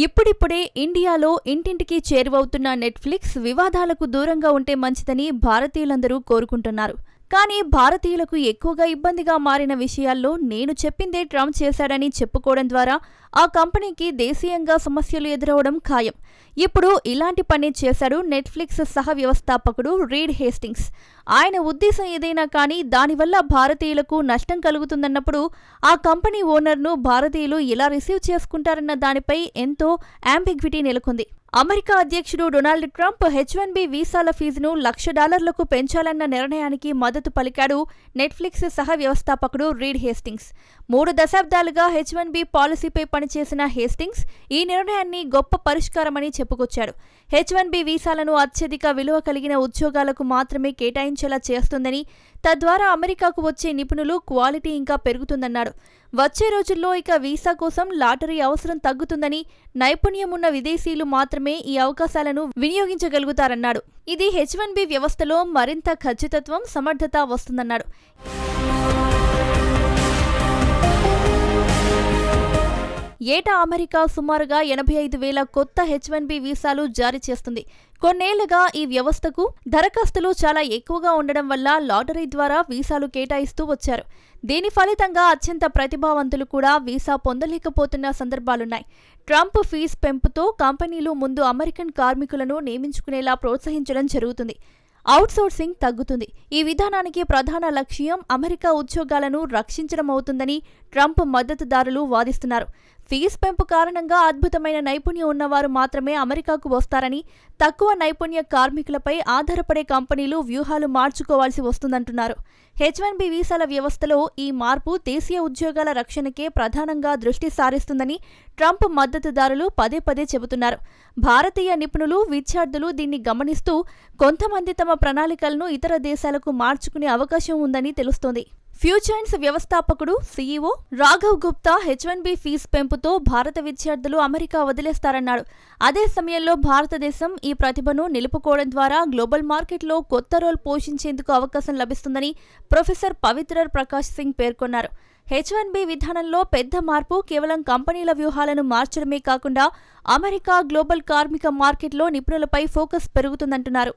ఇప్పుడిప్పుడే ఇండియాలో ఇంటింటికి చేరువవుతున్న నెట్ఫ్లిక్స్ వివాదాలకు దూరంగా ఉంటే మంచిదని భారతీయులందరూ కోరుకుంటున్నారు. కానీ భారతీయులకు ఎక్కువగా ఇబ్బందిగా మారిన విషయాల్లో నేను చెప్పిందే ట్రంప్ చేశాడని చెప్పుకోవడం ద్వారా ఆ కంపెనీకి దేశీయంగా సమస్యలు ఎదురవడం ఖాయం. ఇప్పుడు ఇలాంటి పని చేశాడు నెట్ఫ్లిక్స్ సహ వ్యవస్థాపకుడు రీడ్ హేస్టింగ్స్. ఆయన ఉద్దేశం ఏదైనా కానీ దానివల్ల భారతీయులకు నష్టం కలుగుతుందన్నప్పుడు ఆ కంపెనీ ఓనర్ను భారతీయులు ఎలా రిసీవ్ చేసుకుంటారన్న దానిపై ఎంతో యాంబిగ్విటీ నెలకొంది. అమెరికా అధ్యక్షుడు డొనాల్డ్ ట్రంప్ H-1B వీసాల ఫీజును $1,00,000 పెంచాలన్న నిర్ణయానికి మద్దతు పలికాడు నెట్ఫ్లిక్స్ సహ వ్యవస్థాపకుడు రీడ్ హేస్టింగ్స్. 3 దశాబ్దాలుగా H-1B పాలసీపై పనిచేసిన హేస్టింగ్స్ ఈ నిర్ణయాన్ని గొప్ప పరిష్కారమని చెప్పుకొచ్చాడు. H-1B వీసాలను అత్యధిక విలువ కలిగిన ఉద్యోగాలకు మాత్రమే కేటాయించేలా చేస్తుందని, తద్వారా అమెరికాకు వచ్చే నిపుణులు క్వాలిటీ ఇంకా పెరుగుతుందన్నాడు. వచ్చే రోజుల్లో ఇక వీసా కోసం లాటరీ అవసరం తగ్గుతుందని, నైపుణ్యమున్న విదేశీయులు మాత్రమే ఈ అవకాశాలను వినియోగించగలుగుతారన్నాడు. ఇది H-1B వ్యవస్థలో మరింత ఖచ్చితత్వం, సమర్థత వస్తుందన్నాడు. ఏటా అమెరికా సుమారుగా 85,000 కొత్త H-1B వీసాలు జారీ చేస్తుంది. కొన్నేళ్లుగా ఈ వ్యవస్థకు దరఖాస్తులు చాలా ఎక్కువగా ఉండడం వల్ల లాటరీ ద్వారా వీసాలు కేటాయిస్తూ వచ్చారు. దీని ఫలితంగా అత్యంత ప్రతిభావంతులు కూడా వీసా పొందలేకపోతున్న సందర్భాలున్నాయి. ట్రంప్ ఫీజు పెంపుతో కంపెనీలు ముందు అమెరికన్ కార్మికులను నియమించుకునేలా ప్రోత్సహించడం జరుగుతుంది. అవుట్సోర్సింగ్ తగ్గుతుంది. ఈ విధానానికి ప్రధాన లక్ష్యం అమెరికా ఉద్యోగాలను రక్షించడం అవుతుందని ట్రంప్ మద్దతుదారులు వాదిస్తున్నారు. ఫీజు పెంపు కారణంగా అద్భుతమైన నైపుణ్యం ఉన్నవారు మాత్రమే అమెరికాకు వస్తారని, తక్కువ నైపుణ్య కార్మికులపై ఆధారపడే కంపెనీలు వ్యూహాలు మార్చుకోవాల్సి వస్తుందంటున్నారు. H-1B వీసాల వ్యవస్థలో ఈ మార్పు దేశీయ ఉద్యోగాల రక్షణకే ప్రధానంగా దృష్టి సారిస్తుందని ట్రంప్ మద్దతుదారులు పదే పదే చెబుతున్నారు. భారతీయ నిపుణులు, విద్యార్థులు దీన్ని గమనిస్తూ కొంతమంది తమ ప్రణాళికలను ఇతర దేశాలకు మార్చుకునే అవకాశం ఉందని తెలుస్తోంది. ఫ్యూచర్స్ వ్యవస్థాపకుడు CEO Raghav Gupta H-1B fees పెంపుతో భారత విద్యార్థులు అమెరికా వదిలేస్తారన్నాడు. అదే సమయంలో భారతదేశం ఈ ప్రతిభను నిలుపుకోవడం ద్వారా గ్లోబల్ మార్కెట్లో కొత్త రోల్ పోషించేందుకు అవకాశం లభిస్తుందని ప్రొఫెసర్ పవిత్రర్ ప్రకాష్ సింగ్ పేర్కొన్నారు. H-1B విధానంలో పెద్ద మార్పు కేవలం కంపెనీల వ్యూహాలను మార్చడమే కాకుండా అమెరికా గ్లోబల్ కార్మిక మార్కెట్లో నిపుణులపై ఫోకస్ పెరుగుతుందంటున్నారు.